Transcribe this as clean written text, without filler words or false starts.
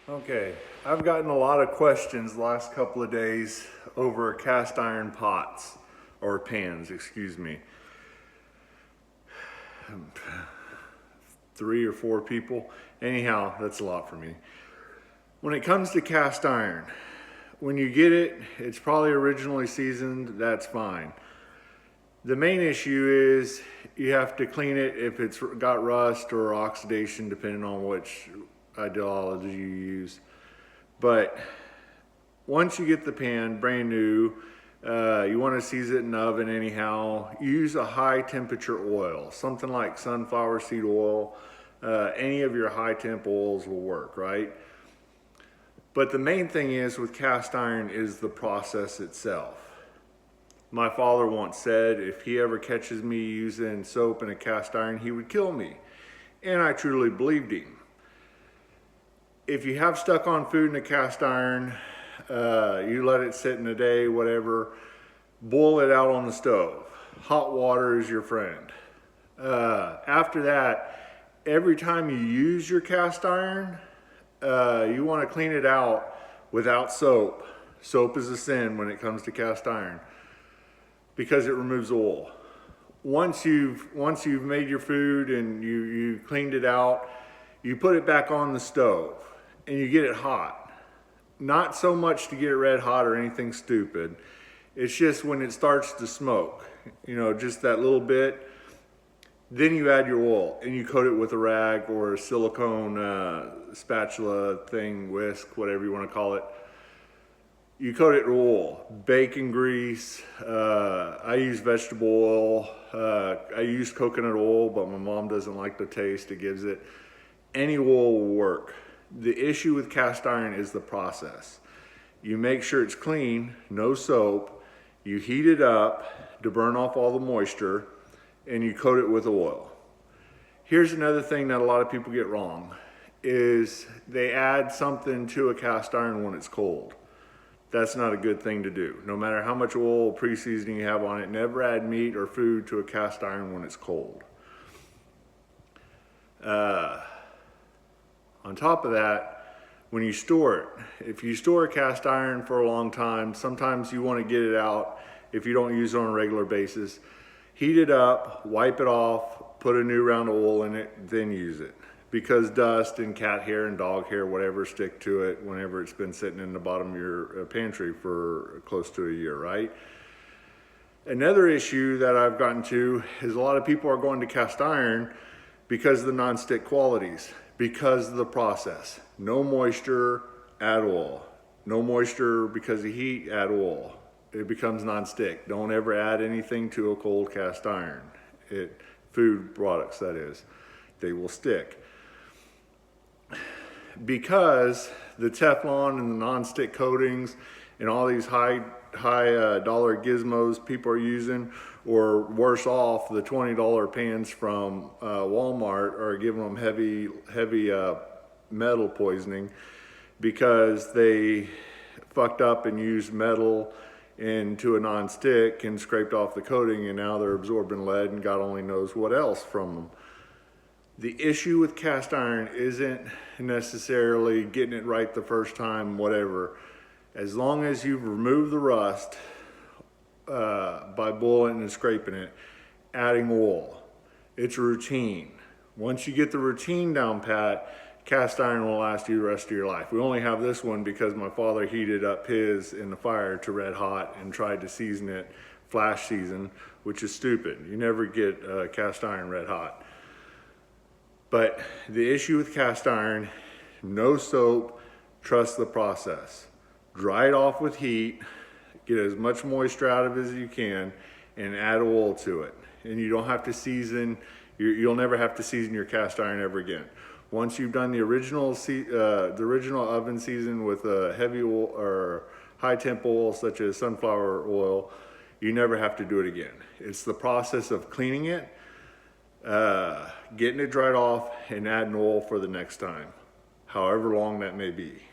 Okay, I've gotten a lot of questions the last couple of days over cast iron pots, or pans, excuse me. 3 or 4 people. Anyhow, that's a lot for me. When it comes to cast iron, when you get it, it's probably originally seasoned, that's fine. The main issue is you have to clean it if it's got rust or oxidation, depending on which ideology you use. But once you get the pan brand new, you want to season it in the oven anyhow. Use a high temperature oil, something like sunflower seed oil. Any of your high temp oils will work, right? But the main thing is with cast iron is the process itself. My father once said if he ever catches me using soap in a cast iron, he would kill me. And I truly believed him. If you have stuck on food in a cast iron, you let it sit in a day, whatever, boil it out on the stove. Hot water is your friend. After that, every time you use your cast iron, you want to clean it out without soap. Soap is a sin when it comes to cast iron because it removes oil. Once you've made your food and you cleaned it out, you put it back on the stove and you get it hot. Not so much to get it red hot or anything stupid. It's just when it starts to smoke, just that little bit. Then you add your oil and you coat it with a rag or a silicone spatula thing, whisk, whatever you want to call it. You coat it with oil, bacon grease. I use vegetable oil. I use coconut oil, but my mom doesn't like the taste it gives it. Any oil will work. The issue with cast iron is the process. You make sure it's clean, no soap. You heat it up to burn off all the moisture, and you coat it with oil. Here's another thing that a lot of people get wrong, is they add something to a cast iron when it's cold. That's not a good thing to do. No matter how much oil or pre-seasoning you have on it, never add meat or food to a cast iron when it's cold. On top of that, when you store it, if you store a cast iron for a long time, sometimes you want to get it out if you don't use it on a regular basis. Heat it up, wipe it off, put a new round of oil in it, then use it. Because dust and cat hair and dog hair, whatever, stick to it whenever it's been sitting in the bottom of your pantry for close to a year, right? Another issue that I've gotten to is a lot of people are going to cast iron because of the non-stick qualities, because of the process. No moisture, add oil. No moisture because of heat, add oil. It becomes non-stick. Don't ever add anything to a cold cast iron. Food products, that is. They will stick. Because the Teflon and the non-stick coatings and all these high dollar gizmos people are using, or worse off, the $20 pans from Walmart are giving them heavy metal poisoning because they fucked up and used metal into a non-stick and scraped off the coating, and now they're absorbing lead and God only knows what else from them. The issue with cast iron isn't necessarily getting it right the first time, whatever. As long as you've removed the rust by boiling and scraping it, adding oil, it's routine. Once you get the routine down pat, cast iron will last you the rest of your life. We only have this one because my father heated up his in the fire to red hot and tried to season it flash season, which is stupid. You never get cast iron red hot. But the issue with cast iron, no soap, trust the process. Dry it off with heat, get as much moisture out of it as you can, and add oil to it. And you don't have to season, you'll never have to season your cast iron ever again. Once you've done the original oven season with a heavy oil or high temp oil such as sunflower oil, you never have to do it again. It's the process of cleaning it, getting it dried off, and adding oil for the next time, however long that may be.